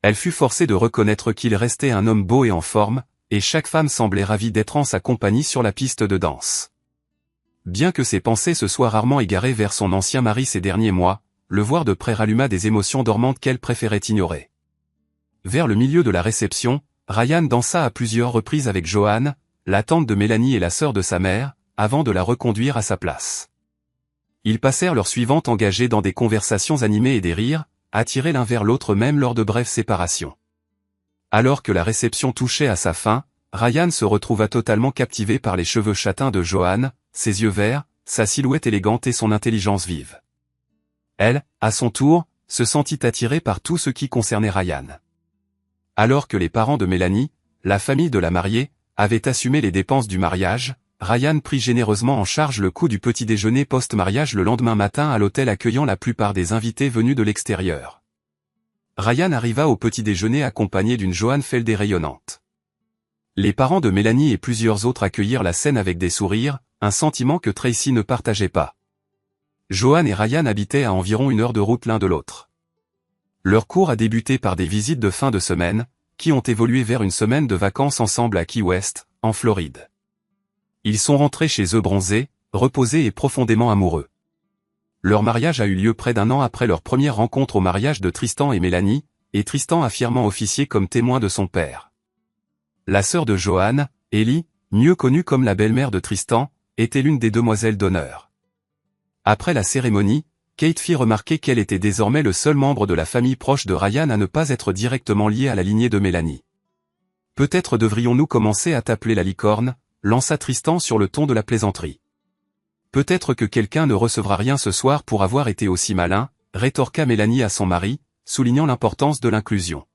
Elle fut forcée de reconnaître qu'il restait un homme beau et en forme, et chaque femme semblait ravie d'être en sa compagnie sur la piste de danse. Bien que ses pensées se soient rarement égarées vers son ancien mari ces derniers mois, le voir de près ralluma des émotions dormantes qu'elle préférait ignorer. Vers le milieu de la réception, Ryan dansa à plusieurs reprises avec Joanne, la tante de Mélanie et la sœur de sa mère, avant de la reconduire à sa place. Ils passèrent l'heure suivante engagés dans des conversations animées et des rires, attirés l'un vers l'autre même lors de brèves séparations. Alors que la réception touchait à sa fin, Ryan se retrouva totalement captivé par les cheveux châtains de Joanne, ses yeux verts, sa silhouette élégante et son intelligence vive. Elle, à son tour, se sentit attirée par tout ce qui concernait Ryan. Alors que les parents de Mélanie, la famille de la mariée, avaient assumé les dépenses du mariage, Ryan prit généreusement en charge le coût du petit déjeuner post-mariage le lendemain matin à l'hôtel accueillant la plupart des invités venus de l'extérieur. Ryan arriva au petit déjeuner accompagné d'une Joan Feldé rayonnante. Les parents de Mélanie et plusieurs autres accueillirent la scène avec des sourires, un sentiment que Tracy ne partageait pas. Joan et Ryan habitaient à environ 1 heure de route l'un de l'autre. Leur cours a débuté par des visites de fin de semaine, qui ont évolué vers une semaine de vacances ensemble à Key West, en Floride. Ils sont rentrés chez eux bronzés, reposés et profondément amoureux. Leur mariage a eu lieu près d'1 an après leur première rencontre au mariage de Tristan et Mélanie, et Tristan affirmant officier comme témoin de son père. La sœur de Joan, Ellie, mieux connue comme la belle-mère de Tristan, était l'une des demoiselles d'honneur. Après la cérémonie, Kate fit remarquer qu'elle était désormais le seul membre de la famille proche de Ryan à ne pas être directement lié à la lignée de Mélanie. « Peut-être devrions-nous commencer à t'appeler la licorne », lança Tristan sur le ton de la plaisanterie. « Peut-être que quelqu'un ne recevra rien ce soir pour avoir été aussi malin », rétorqua Mélanie à son mari, soulignant l'importance de l'inclusion.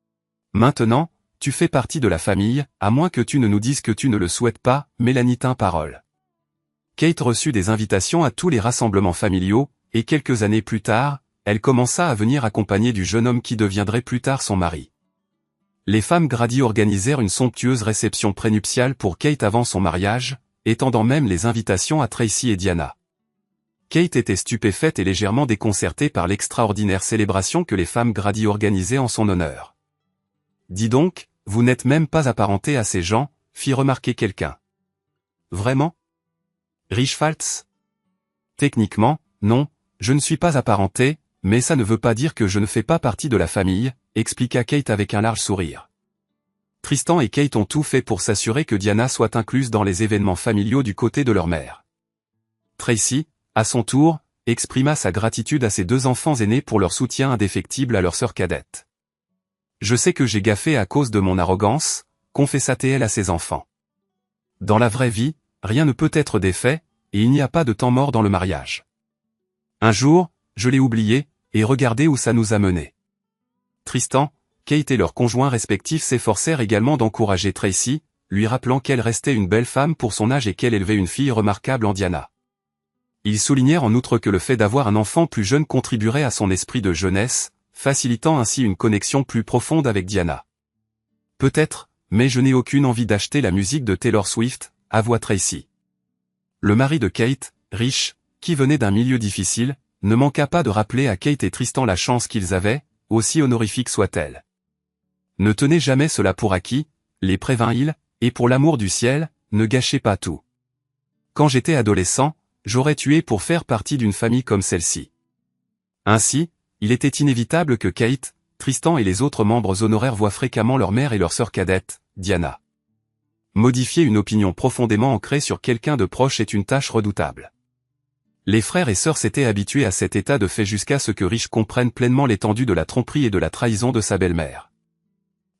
« Maintenant, tu fais partie de la famille, à moins que tu ne nous dises que tu ne le souhaites pas, » Mélanie tint parole. Kate reçut des invitations à tous les rassemblements familiaux, et quelques années plus tard, elle commença à venir accompagnée du jeune homme qui deviendrait plus tard son mari. Les femmes Grady organisèrent une somptueuse réception prénuptiale pour Kate avant son mariage, étendant même les invitations à Tracy et Diana. Kate était stupéfaite et légèrement déconcertée par l'extraordinaire célébration que les femmes Grady organisaient en son honneur. « Dis donc, vous n'êtes même pas apparenté à ces gens », fit remarquer quelqu'un. « Vraiment ? Richfaltz ? Techniquement, non, je ne suis pas apparenté, mais ça ne veut pas dire que je ne fais pas partie de la famille, expliqua Kate avec un large sourire. Tristan et Kate ont tout fait pour s'assurer que Diana soit incluse dans les événements familiaux du côté de leur mère. Tracy, à son tour, exprima sa gratitude à ses 2 enfants aînés pour leur soutien indéfectible à leur sœur cadette. « Je sais que j'ai gaffé à cause de mon arrogance », confessa-t-elle à ses enfants. Dans la vraie vie, rien ne peut être défait, et il n'y a pas de temps mort dans le mariage. Un jour, je l'ai oublié, et regardez où ça nous a menés. Tristan, Kate et leurs conjoints respectifs s'efforcèrent également d'encourager Tracy, lui rappelant qu'elle restait une belle femme pour son âge et qu'elle élevait une fille remarquable en Diana. Ils soulignèrent en outre que le fait d'avoir un enfant plus jeune contribuerait à son esprit de jeunesse, facilitant ainsi une connexion plus profonde avec Diana. Peut-être, mais je n'ai aucune envie d'acheter la musique de Taylor Swift, avoua Tracy. Le mari de Kate, Rich, qui venait d'un milieu difficile, ne manqua pas de rappeler à Kate et Tristan la chance qu'ils avaient, aussi honorifique soit-elle. Ne tenez jamais cela pour acquis, les prévint-il, et pour l'amour du ciel, ne gâchez pas tout. Quand j'étais adolescent, j'aurais tué pour faire partie d'une famille comme celle-ci. Ainsi, il était inévitable que Kate, Tristan et les autres membres honoraires voient fréquemment leur mère et leur sœur cadette, Diana. Modifier une opinion profondément ancrée sur quelqu'un de proche est une tâche redoutable. Les frères et sœurs s'étaient habitués à cet état de fait jusqu'à ce que Rich comprenne pleinement l'étendue de la tromperie et de la trahison de sa belle-mère.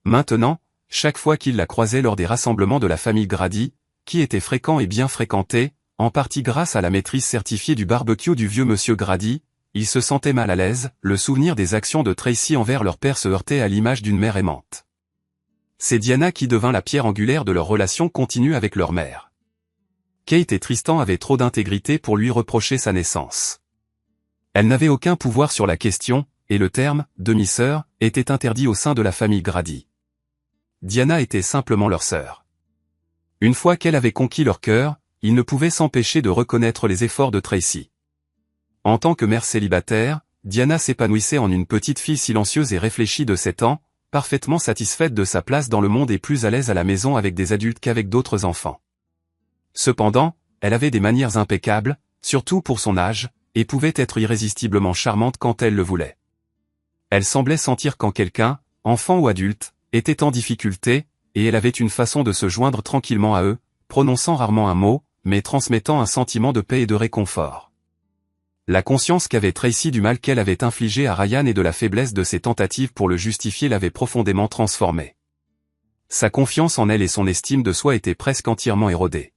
Maintenant, chaque fois qu'il la croisait lors des rassemblements de la famille Grady, qui étaient fréquents et bien fréquentés, en partie grâce à la maîtrise certifiée du barbecue du vieux monsieur Grady, il se sentait mal à l'aise, le souvenir des actions de Tracy envers leur père se heurtait à l'image d'une mère aimante. C'est Diana qui devint la pierre angulaire de leur relation continue avec leur mère. Kate et Tristan avaient trop d'intégrité pour lui reprocher sa naissance. Elle n'avait aucun pouvoir sur la question, et le terme « demi-sœur » était interdit au sein de la famille Grady. Diana était simplement leur sœur. Une fois qu'elle avait conquis leur cœur, ils ne pouvaient s'empêcher de reconnaître les efforts de Tracy. En tant que mère célibataire, Diana s'épanouissait en une petite fille silencieuse et réfléchie de 7 ans, parfaitement satisfaite de sa place dans le monde et plus à l'aise à la maison avec des adultes qu'avec d'autres enfants. Cependant, elle avait des manières impeccables, surtout pour son âge, et pouvait être irrésistiblement charmante quand elle le voulait. Elle semblait sentir quand quelqu'un, enfant ou adulte, était en difficulté, et elle avait une façon de se joindre tranquillement à eux, prononçant rarement un mot, mais transmettant un sentiment de paix et de réconfort. La conscience qu'avait Tracy du mal qu'elle avait infligé à Ryan et de la faiblesse de ses tentatives pour le justifier l'avait profondément transformée. Sa confiance en elle et son estime de soi étaient presque entièrement érodées.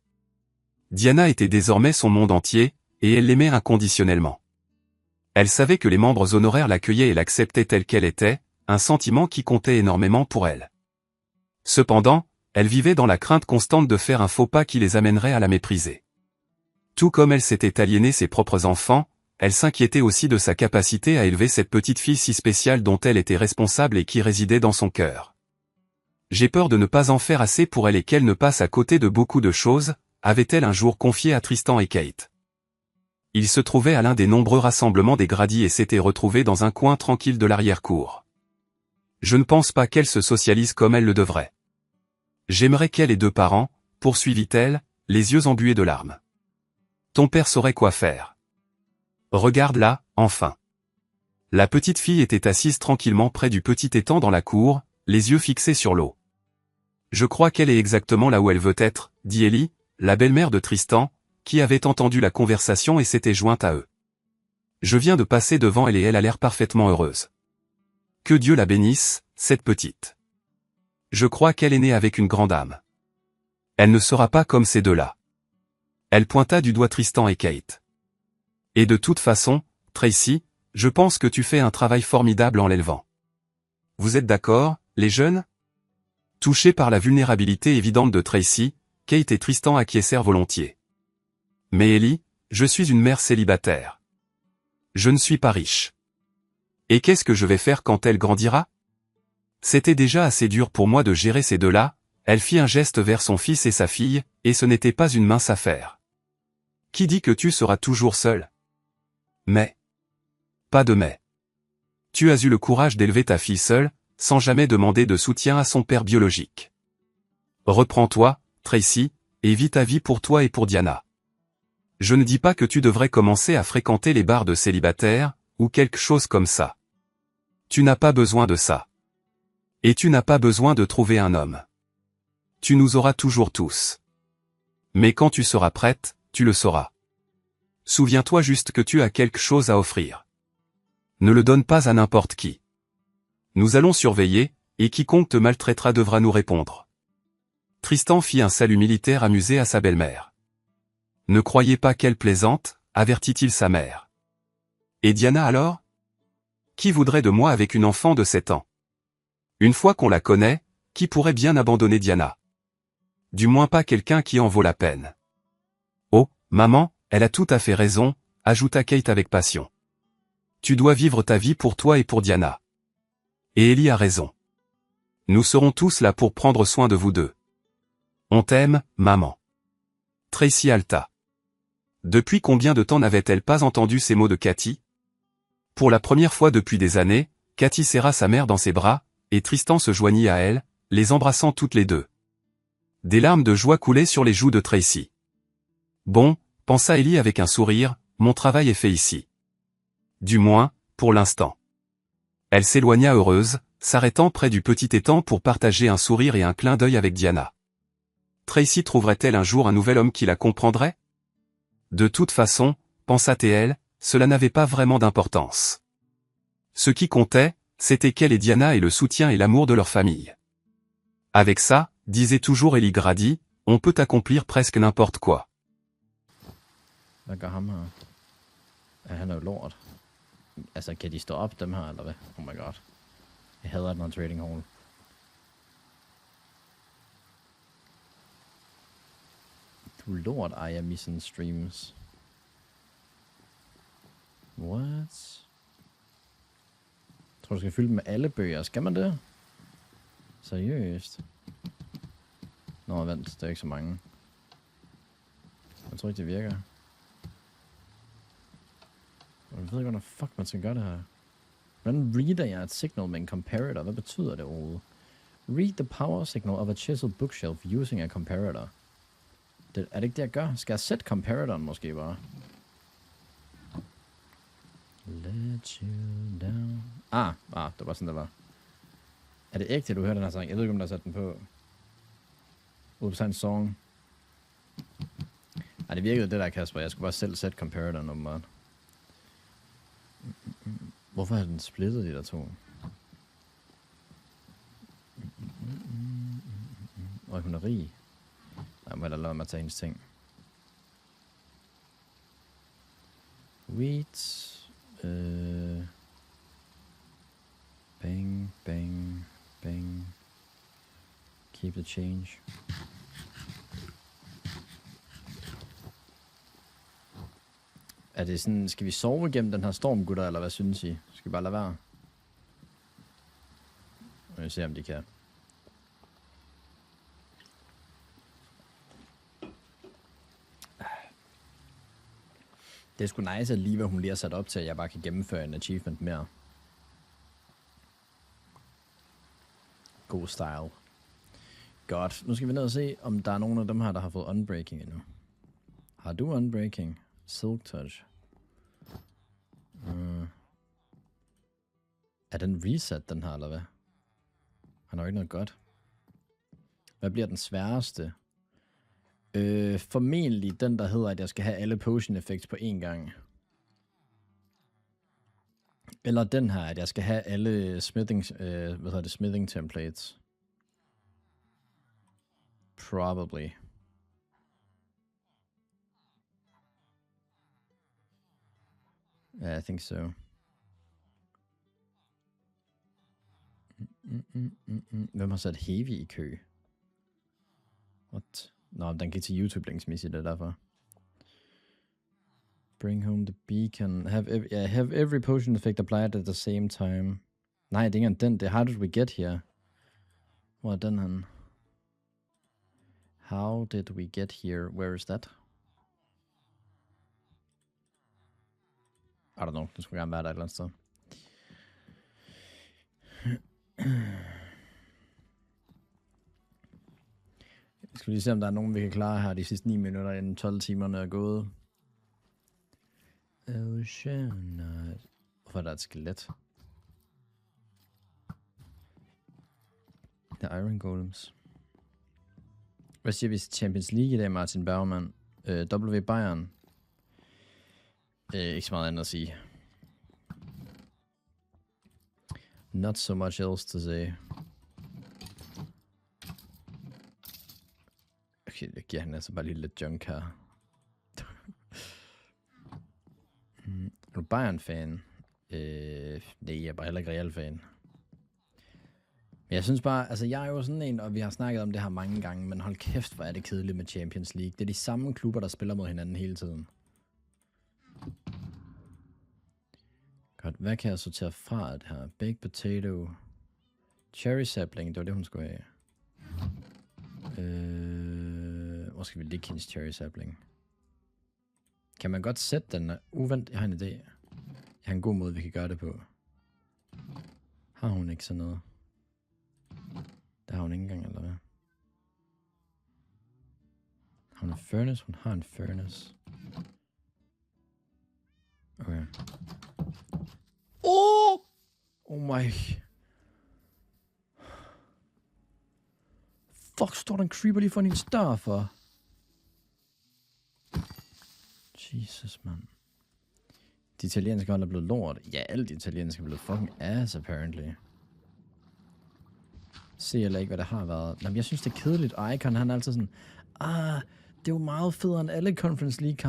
Diana était désormais son monde entier, et elle l'aimait inconditionnellement. Elle savait que les membres honoraires l'accueillaient et l'acceptaient telle qu'elle était, un sentiment qui comptait énormément pour elle. Cependant, elle vivait dans la crainte constante de faire un faux pas qui les amènerait à la mépriser. Tout comme elle s'était aliénée ses propres enfants, Elle s'inquiétait aussi de sa capacité à élever cette petite fille si spéciale dont elle était responsable et qui résidait dans son cœur. J'ai peur de ne pas en faire assez pour elle et qu'elle ne passe à côté de beaucoup de choses, avait-elle un jour confié à Tristan et Kate. Il se trouvait à l'un des nombreux rassemblements des Grady et s'était retrouvé dans un coin tranquille de l'arrière-cour. Je ne pense pas qu'elle se socialise comme elle le devrait. J'aimerais qu'elle ait 2 parents, poursuivit-elle, les yeux embués de larmes. Ton père saurait quoi faire. Regarde là, enfin. La petite fille était assise tranquillement près du petit étang dans la cour, les yeux fixés sur l'eau. Je crois qu'elle est exactement là où elle veut être, dit Ellie, la belle-mère de Tristan, qui avait entendu la conversation et s'était jointe à eux. Je viens de passer devant elle et elle a l'air parfaitement heureuse. Que Dieu la bénisse, cette petite. Je crois qu'elle est née avec une grande âme. Elle ne sera pas comme ces deux-là. Elle pointa du doigt Tristan et Kate. Et de toute façon, Tracy, je pense que tu fais un travail formidable en l'élevant. Vous êtes d'accord, les jeunes? Touchés par la vulnérabilité évidente de Tracy, Kate et Tristan acquiescèrent volontiers. Mais Ellie, je suis une mère célibataire. Je ne suis pas riche. Et qu'est-ce que je vais faire quand elle grandira? C'était déjà assez dur pour moi de gérer ces deux-là, elle fit un geste vers son fils et sa fille, et ce n'était pas une mince affaire. Qui dit que tu seras toujours seul? Mais. Pas de mais. Tu as eu le courage d'élever ta fille seule, sans jamais demander de soutien à son père biologique. Reprends-toi, Tracy, et vis ta vie pour toi et pour Diana. Je ne dis pas que tu devrais commencer à fréquenter les bars de célibataires, ou quelque chose comme ça. Tu n'as pas besoin de ça. Et tu n'as pas besoin de trouver un homme. Tu nous auras toujours tous. Mais quand tu seras prête, tu le sauras. Souviens-toi juste que tu as quelque chose à offrir. Ne le donne pas à n'importe qui. Nous allons surveiller, et quiconque te maltraitera devra nous répondre. Tristan fit un salut militaire amusé à sa belle-mère. Ne croyez pas qu'elle plaisante, avertit-il sa mère. Et Diana alors? Qui voudrait de moi avec une enfant de 7 ans? Une fois qu'on la connaît, qui pourrait bien abandonner Diana? Du moins pas quelqu'un qui en vaut la peine. Oh, maman, elle a tout à fait raison, ajouta Kate avec passion. Tu dois vivre ta vie pour toi et pour Diana. Et Ellie a raison. Nous serons tous là pour prendre soin de vous deux. On t'aime, maman. Tracy halta. Depuis combien de temps n'avait-elle pas entendu ces mots de Cathy? Pour la première fois depuis des années, Cathy serra sa mère dans ses bras, et Tristan se joignit à elle, les embrassant toutes les deux. Des larmes de joie coulaient sur les joues de Tracy. Bon, pensa Ellie avec un sourire, mon travail est fait ici. Du moins, pour l'instant. Elle s'éloigna heureuse, s'arrêtant près du petit étang pour partager un sourire et un clin d'œil avec Diana. Tracy trouverait-elle un jour un nouvel homme qui la comprendrait? De toute façon, pensa-t-elle, cela n'avait pas vraiment d'importance. Ce qui comptait, c'était qu'elle et Diana aient le soutien et l'amour de leur famille. Avec ça, disait toujours Ellie Grady, on peut accomplir presque n'importe quoi. Hvad gør ham her? Han er jo lort. Altså, kan de stå op, dem her, eller hvad? Oh my god. Jeg hader den her trading hall. Du lort, Aya Missen streams. What? Jeg tror, du skal fylde dem med alle bøger. Skal man det? Seriøst? Nå, vent. Det er ikke så mange. Jeg tror ikke, det virker. Jeg ved ikke, hvordan fuck man skal gøre det her. Hvordan reader jeg et signal med en comparator? Hvad betyder det overhovedet? Read the power signal of a chiseled bookshelf using a comparator. Det, er det ikke det, jeg gør? Skal jeg sætte comparatoren måske bare? Let you down. Det var sådan, det var. Er det ægte, du hører den her sang? Jeg ved ikke, om der har sat den på. Ude på sådan en song. Det virkede det der, Kasper. Jeg skulle bare selv sætte comparatoren, åbenbart. Hvorfor er den splittet, de der to? Og hun er rig. Nej, må jeg da lade mig at tage hendes ting. Wheat. Bang, bang, bang. Keep the change. Er det sådan, skal vi sove igennem den her storm, gutter, eller hvad synes I? Skal vi bare lade være? Nu vil se, om de kan. Det er sgu nice, at lige hvad hun lige har sat op til, at jeg bare kan gennemføre en achievement mere. God style. Godt. Nu skal vi ned og se, om der er nogen af dem her, der har fået unbreaking endnu. Har du unbreaking? Silk touch. Er den reset, den her, eller hvad? Han har jo ikke noget godt. Hvad bliver den sværeste? Formentlig den, der hedder, at jeg skal have alle potion effects på én gang. Eller den her, at jeg skal have alle smithing templates. Probably. Yeah, I think so. Hvem har sat Heavy i kø? What? Nå, den gik til YouTube-linksmæssigt, det er derfor. Bring home the beacon. Have every potion effect applied at the same time. Nej, det er ikke engang den. Det er how did we get here? Hvor er den han? How did we get here? Where is that? I don't know. Det skulle gerne være der et eller andet sted. Jeg skal lige se, om der er nogen, vi kan klare her de sidste 9 minutter, inden 12 timerne er gået. Oceanite. Hvorfor er der et skelet? The Iron Golems. Hvad siger vi til Champions League i dag, Martin Bergman? W Bayern. Ikke så meget andet at sige. Not so much else to say. Okay, det giver han altså bare lige lidt junk her. Er du Bayern-fan? Nej, jeg er bare heller ikke Real-fan. Men jeg synes bare, altså jeg er jo sådan en, og vi har snakket om det her mange gange, men hold kæft, hvor er det kedeligt med Champions League. Det er de samme klubber, der spiller mod hinanden hele tiden. Godt, hvad kan jeg sortere fra det her? Baked potato. Cherry sapling, det var det, hun skulle have. Hvor skal vi lægge hendes cherry sapling? Kan man godt sætte den? Uvent, jeg har en idé. Jeg har en god måde, vi kan gøre det på. Har hun ikke sådan noget? Der har hun ikke engang, eller hvad? Har hun en furnace? Hun har en furnace. Okay. Oh my. Fuck, står der en creeper lige foran hendes dør for? Jesus, mand. De italienske hold er blevet lort. Ja, alle de italienske er blevet fucking ass, apparently. Se eller ikke, hvad det har været. Jamen, jeg synes, det er kedeligt. Og Icon, han er altid sådan, det er jo meget federe end alle Conference League kampe.